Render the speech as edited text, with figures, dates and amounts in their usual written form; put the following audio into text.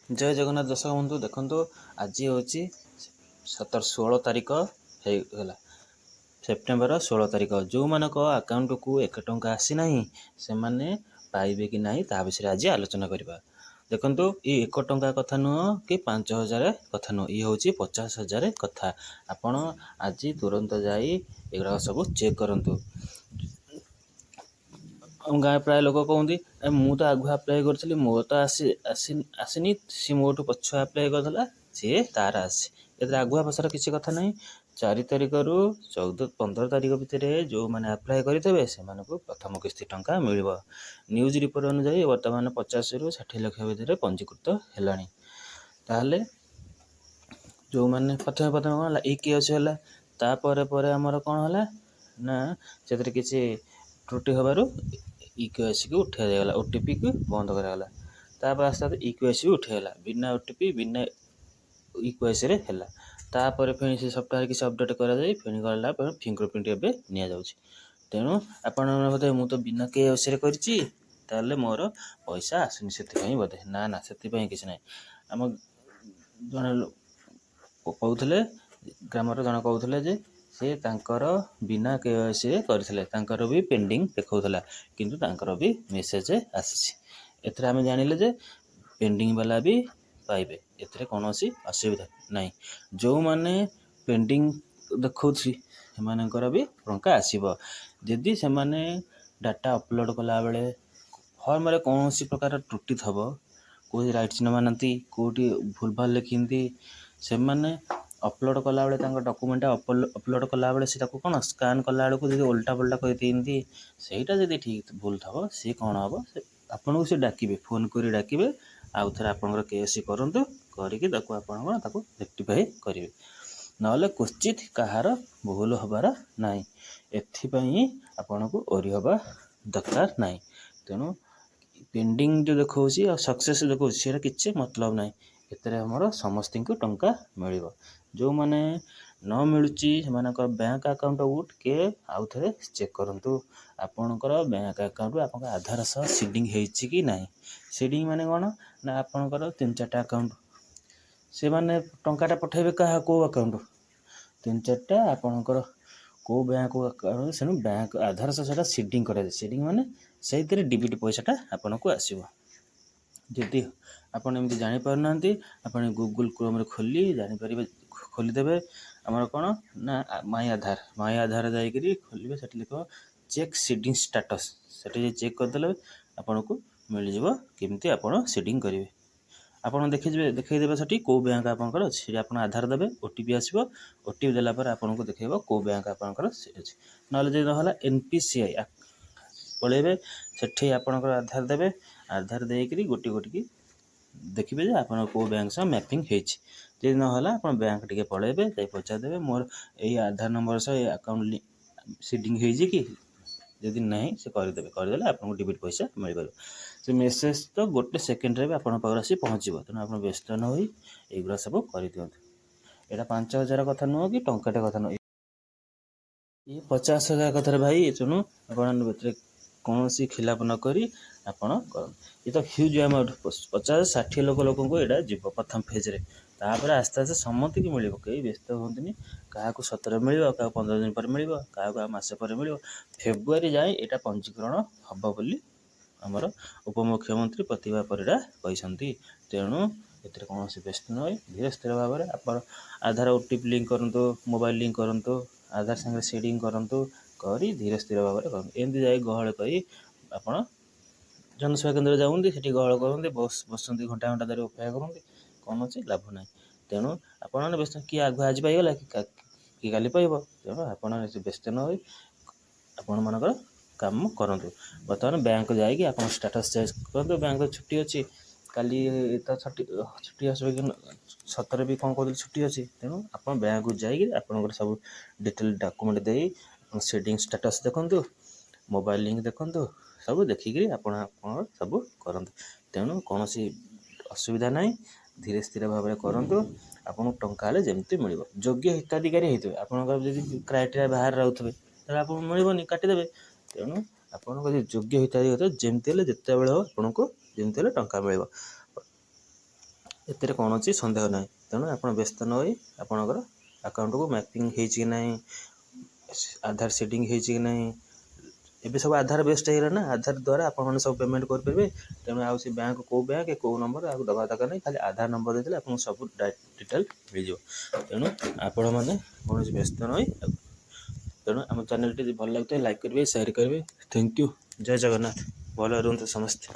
जय जगन्नाथ दर्शक बंधु देखो आज हूँ 16 तारीख होगा सेप्टेम्बर 16 तारीख जो मान आकाउंट को 1 टंका आसीना से मैंने पाइबे कि ना ता विषय आज आलोचना करवा। देखो ये 1 टंका कथा नुह कि 5,000 कथा नुह ये हूँ 50,000 कथा। आपण आज तुरंत जाई एगुड़ा सब चेक करूँ। गाँ प्राय लोक कहते मु तो आगु आप्लाय करी मो तो आसनी सी मोटू पछु आप्लाय करदेला सी तार आसी ए आगुआ भाषार किसी कथा ना। 4 तारिख रु 15 तारिख भितर जो मैंने आप्लाय करेंगे से प्रथम किस्ती टंका मिल। न्यूज रिपोर्ट अनुसार बर्तमान 50 रु 60 लाख भितर पंजीकृत है। ताहले जो मैंने प्रथम प्रथम कौन है केस है तापर आमर कौन है ना से किसी त्रुटि हबारू इक्यूएस को उठा जाएगा ओटीपी को बंद करागला। तापर आस्ते आस्ते इक्यूएस भी उठेगा बिना ओटीपी बिना इक्यूएस रे है। तापर फिर से सफ्टवेयर किसी अपडेट कराई फिर गला फिंगरप्रिंट एवं नि जाऊँगी। तेणु आपण बोधे मु तो बिना केएस कर मोर पैसा आसुनी से बोधे ना ना से किसी ना आम जड़े कहते ग्रामर जन कहते जे से तांकर बिना केएस करते भी पेंडिंग देखा किंतु तांकर भी मेसेज आसी एथरे आम जानिले जे पेंडिंग वाला भी पाइबे एथरे कौन असुविधा नहीं। जो माने पेंडिंग देखौछि सेमानकर भी टंका आसीबो जदि से माने डाटा अपलोड कला बेले फॉर्म रे कौन प्रकार त्रुटि थबो कोई राइट चिन्ह मानती कोटी भूल भाल लिखिंती से माने अपलोड कला बेले डॉक्यूमेंट अपलोड कला बेले से कौन स्कान कला बेलू जो उल्टा पल्टा करती सहीटा जब ठीक भूल थब सी कौन हम आपन को डाकिबे फोन कर डाकिबे आउ थे आपंकर केएससी करूँ करके रेक्टिफाई करेंगे ना क्वचित कहार भूल हबार ना एथपाई आपन को ओरी हवा दरकार ना। तेणु पेंडिंग जो देखा सक्सेस देखा सी किसी मतलब ना एतरे हमर समस्त को टंका मिल। जो मैंने न मिलूँ बैंक अकाउंट उठ के आउ थे चेक करूँ आपणकर बैंक अकाउंट आप आधार सह सीडिंग होती कि ना। सीडिंग माने कौन ना आपणकर 3-4टा अकाउंट से मैंने टंकाटा पठेबे क्या कौ अकाउंट 3-4टा आपणकर कौ बैंक अकाउंट से बैंक आधार सह सीडिंग कर सीडिंग माने से डिबिट पैसाटा आपन को आसो। जदि आपन एमती जापर ना आप गूगल क्रोम खोली जापर खोलीदेवे आमर कौन ना माई आधार जाकि खोलिए से लिख चेक सीडिंग स्टेटस से चेक करदे आपन को मिल जाव केमती आपन सीडिंग करेंगे। आपड़ देखिए से कौ बैंक आपंकर अच्छी आप आधार देवे ओटीपी आसो ओटीपी देलापर आपन को देखेब कौ बैंक आपंकर अच्छी ना ना एनपीसीआई पलैबे से आपंकर आधार देवे आधार देकर गोटी गोटी देखिए जे आप बैंक सह मैपिंग होती ना आप बैंक टे पलैबे पचारदेवे मोर यही आधार नंबर सह अकाउंट सीडिंग कि जदि नहीं से करदे आपको डिबिट पैसा मिल पार से मेसेज तो गोटे सेकेंड भी आपन पाखे आसी पहुँचो। तेणु आप व्यस्त न हो युरा सब कर दिखाँ यहाँ 5,000 कथा नुह कि टंकाटे कथा नुह ये 50,000 कथार भाई तेणु आप कौन खिलाप नक आपण कर ये तो ह्यूज अमाउंट 50-60 लोक को यहाँ जीव प्रथम फेज्रे तापर आस्ते आस्ते समस्त की मिल कई व्यस्त हमें क्या 17 मिल क्या 15 दिन पर मिल क्या मसे पर मिल फेब्रुआरी जाए यहाँ पंजीकरण हम बोली आमर उपमुख्यमंत्री प्रतिभा परिड़ा कहते। तेणु ए कौन व्यस्त न धीरे स्थिर भाव में आप आधार ओटीपी लिंक करूँ मोबाइल लिंक करूँ आधार सागर सेडिंग करूँ कर धीरे स्थिर भाव में करूँ एमती जाए गहल करी आप जनसेवा केन्द्र जाऊँगी से गहल करते बस घंटा घंटा धरी अपेक्षा करते कौन लाभ ना। तेणु आपने व्यस्त किए आगु आज पाईगला कि काली पाइब तेणु आप व्यस्त न हो आपण मानकर काम करूँ। बर्तमान बैंक जाकि आप स्टेटस चेक करूँ बैंक तो छुट्टी अच्छी काली तो छुट्टी आस 17 भी कौन कहते छुट्टी अच्छी तेणु आप बैंक को जाकि आप सब डिटेल डॉक्यूमेंट दे सेडिंग स्टेटस देखूँ मोबाइल लिंक देखूँ सब देखिक आप सब करूँ। तेणु कौन असुविधा ना धीरे स्थिर भाव में करूँ आपको टंका जमती मिल योग्य हिताधिकारी होते आप क्राइटेरिया बाहर रोथे आप मिलनी काटिदेवे। तेणु आप योग्य हिताधिकारी जमती जिते आपको जमती टंका मिल। ଏଥିରେ କୌଣସି ସନ୍ଦେହ ନାହିଁ। ତେଣୁ ଆପଣ ବ୍ୟସ୍ତ ନ ହୋଇ ଆପଣଙ୍କର ଆକାଉଣ୍ଟକୁ ମ୍ୟାପିଂ ହେଇଛି କି ନାହିଁ, ଆଧାର ସିଡ଼ିଂ ହେଇଛି କି ନାହିଁ, ଏବେ ସବୁ ଆଧାର ବେସ୍ଡ ହେଇଗଲା ନା, ଆଧାର ଦ୍ୱାରା ଆପଣମାନେ ସବୁ ପେମେଣ୍ଟ କରିପାରିବେ। ତେଣୁ ଆଉ ସେ ବ୍ୟାଙ୍କ କେଉଁ ବ୍ୟାଙ୍କ କେଉଁ ନମ୍ବର ଆଉ ଦେବା ଦରକାର ନାହିଁ, ଖାଲି ଆଧାର ନମ୍ବର ଦେଇଦେଲେ ଆପଣଙ୍କୁ ସବୁ ଡିଟେଲ୍ ମିଳିଯିବ। ତେଣୁ ଆପଣମାନେ କୌଣସି ବ୍ୟସ୍ତ ନ ହୋଇ, ତେଣୁ ଆମ ଚ୍ୟାନେଲଟି ଯଦି ଭଲ ଲାଗୁଥାଏ ଲାଇକ୍ କରିବେ, ସେୟାର କରିବେ। Thank you. ଜୟ ଜଗନ୍ନାଥ। ଭଲ ରୁହନ୍ତୁ ସମସ୍ତେ।